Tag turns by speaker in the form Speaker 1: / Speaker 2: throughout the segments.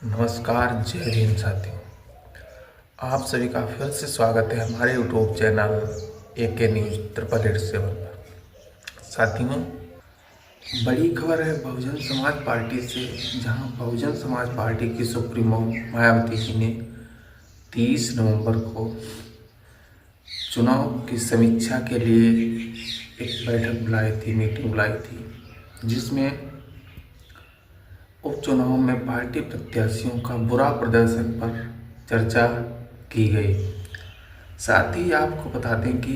Speaker 1: नमस्कार, जय हिंद साथियों। आप सभी का फिर से स्वागत है हमारे यूट्यूब चैनल AK न्यूज़ 888 पर। साथियों, बड़ी खबर है बहुजन समाज पार्टी से, जहां बहुजन समाज पार्टी की सुप्रीमो मायावती जी ने 30 नवंबर को चुनाव की समीक्षा के लिए एक बैठक बुलाई थी, मीटिंग बुलाई थी, जिसमें उपचुनाव में पार्टी प्रत्याशियों का बुरा प्रदर्शन पर चर्चा की गई। साथ ही आपको बता दें कि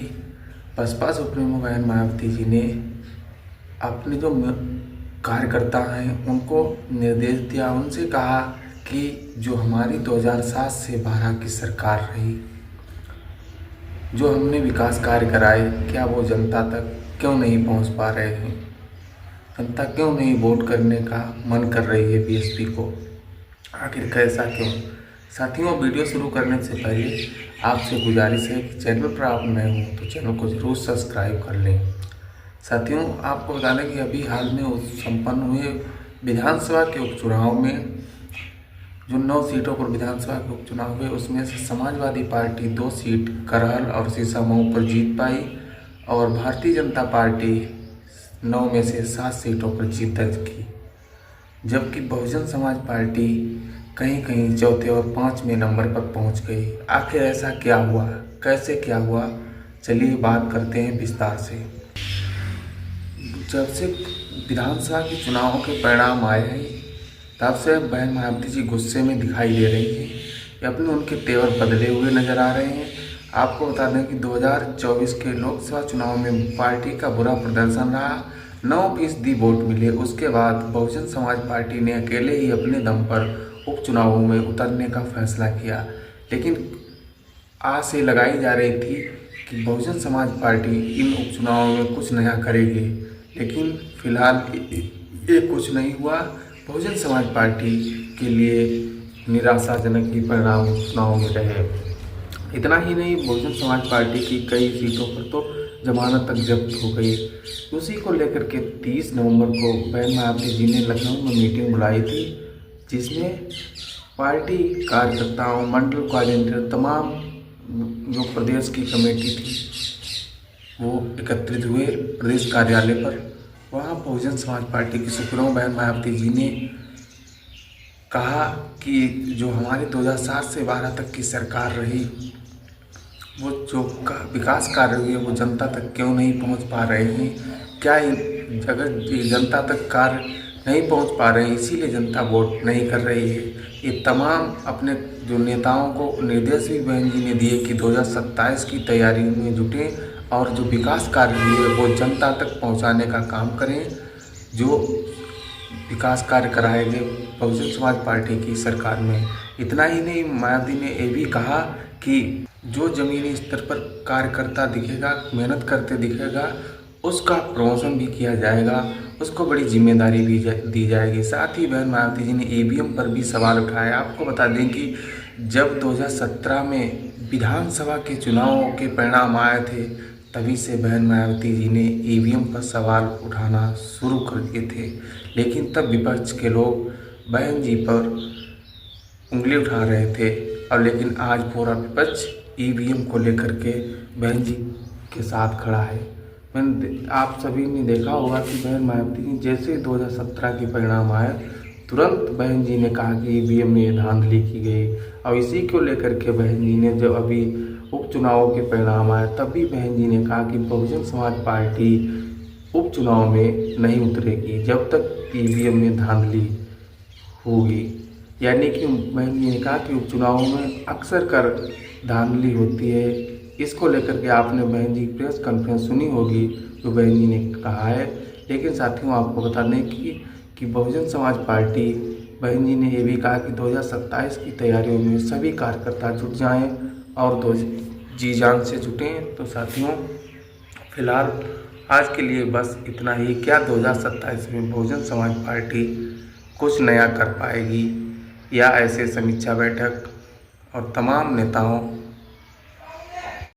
Speaker 1: बसपा सुप्रीमो बहन मायावती जी ने अपने जो कार्यकर्ता हैं उनको निर्देश दिया, उनसे कहा कि जो हमारी 2007 से 12 की सरकार रही, जो हमने विकास कार्य कराए, क्या वो जनता तक क्यों नहीं पहुंच पा रहे हैं? जनता क्यों नहीं वोट करने का मन कर रही है बीएसपी को? आखिर कैसा क्यों? साथियों, वीडियो शुरू करने से पहले आपसे गुजारिश है कि चैनल पर आप नए हों तो चैनल को जरूर सब्सक्राइब कर लें। साथियों, आपको बता दें कि अभी हाल में संपन्न हुए विधानसभा के उपचुनाव में जो 9 सीटों पर विधानसभा के उपचुनाव हुए, उसमें से समाजवादी पार्टी 2 सीट करहल और सीसामऊ पर जीत पाई और भारतीय जनता पार्टी 9 में से 7 सीटों पर जीत दर्ज की, जबकि बहुजन समाज पार्टी कहीं कहीं चौथे और 5वें नंबर पर पहुंच गई। आखिर ऐसा क्या हुआ, कैसे क्या हुआ, चलिए बात करते हैं विस्तार से। जब से विधानसभा के चुनावों के परिणाम आए हैं, तब से बहन मायावती जी गुस्से में दिखाई दे रही हैं या अपने उनके तेवर बदले हुए नजर आ रहे हैं। आपको बता दें कि 2024 के लोकसभा चुनाव में पार्टी का बुरा प्रदर्शन रहा, 9% वोट मिले। उसके बाद बहुजन समाज पार्टी ने अकेले ही अपने दम पर उपचुनावों में उतरने का फैसला किया, लेकिन आस से लगाई जा रही थी कि बहुजन समाज पार्टी इन उपचुनावों में कुछ नया करेगी, लेकिन फिलहाल ये कुछ नहीं हुआ। बहुजन समाज पार्टी के लिए निराशाजनक ही परिणाम चुनाव में रहे। इतना ही नहीं, बहुजन समाज पार्टी की कई सीटों पर तो जमानत तक जब्त हो गई। उसी को लेकर के 30 नवंबर को बहन मायावती जी ने लखनऊ में मीटिंग बुलाई थी, जिसमें पार्टी कार्यकर्ताओं, मंडल कोऑर्डिनेटर, तमाम जो प्रदेश की कमेटी थी वो एकत्रित हुए प्रदेश कार्यालय पर। वहाँ बहुजन समाज पार्टी की सुप्रीमो बहन मायावती जी ने कहा कि जो हमारी 2007 से 12 तक की सरकार रही, वो जो विकास कार्य हुए वो जनता तक क्यों नहीं पहुंच पा रहे हैं? क्या अगर जनता तक कार्य नहीं पहुंच पा रहे हैं इसीलिए जनता वोट नहीं कर रही है? ये तमाम अपने जो नेताओं को निर्देश भी बहन जी ने दिए कि 2027 की तैयारी में जुटें और जो विकास कार्य हुए वो जनता तक पहुंचाने का काम करें, जो विकास कार्य कराए गए बहुजन समाज पार्टी की सरकार में। इतना ही नहीं, मायावती ने ये भी कहा कि जो जमीनी स्तर पर कार्यकर्ता दिखेगा, मेहनत करते दिखेगा, उसका प्रमोशन भी किया जाएगा, उसको बड़ी जिम्मेदारी भी दी जाएगी। साथ ही बहन मायावती जी ने ईवीएम पर भी सवाल उठाया। आपको बता दें कि जब 2017 में विधानसभा के चुनावों के परिणाम आए थे, तभी से बहन मायावती जी ने ईवीएम पर सवाल उठाना शुरू कर दिए थे, लेकिन तब विपक्ष के लोग बहन जी पर उंगली उठा रहे थे। और लेकिन आज पूरा विपक्ष ईवीएम को लेकर के बहन जी के साथ खड़ा है। आप सभी ने देखा होगा कि बहन मायावती जी जैसे 2017 के परिणाम आए, तुरंत बहन जी ने कहा कि ईवीएम में धांधली की गई। और इसी को लेकर के बहन जी ने जब अभी उपचुनावों के परिणाम आए, तब भी बहन जी ने कहा कि बहुजन समाज पार्टी उपचुनाव में नहीं उतरेगी जब तक ईवीएम में धांधली होगी। यानी कि बहन जी ने कहा कि उपचुनावों में अक्सर कर धांधली होती है। इसको लेकर के आपने बहन जी प्रेस कॉन्फ्रेंस सुनी होगी जो बहन जी ने कहा है। लेकिन साथियों, आपको बता दें कि बहुजन समाज पार्टी बहन जी ने ये भी कहा कि 2027 की तैयारियों में सभी कार्यकर्ता जुट जाएं और जी जान से जुटें। तो साथियों, फिलहाल आज के लिए बस इतना ही। क्या 2027 में बहुजन समाज पार्टी कुछ नया कर पाएगी, या ऐसे समीक्षा बैठक और तमाम नेताओं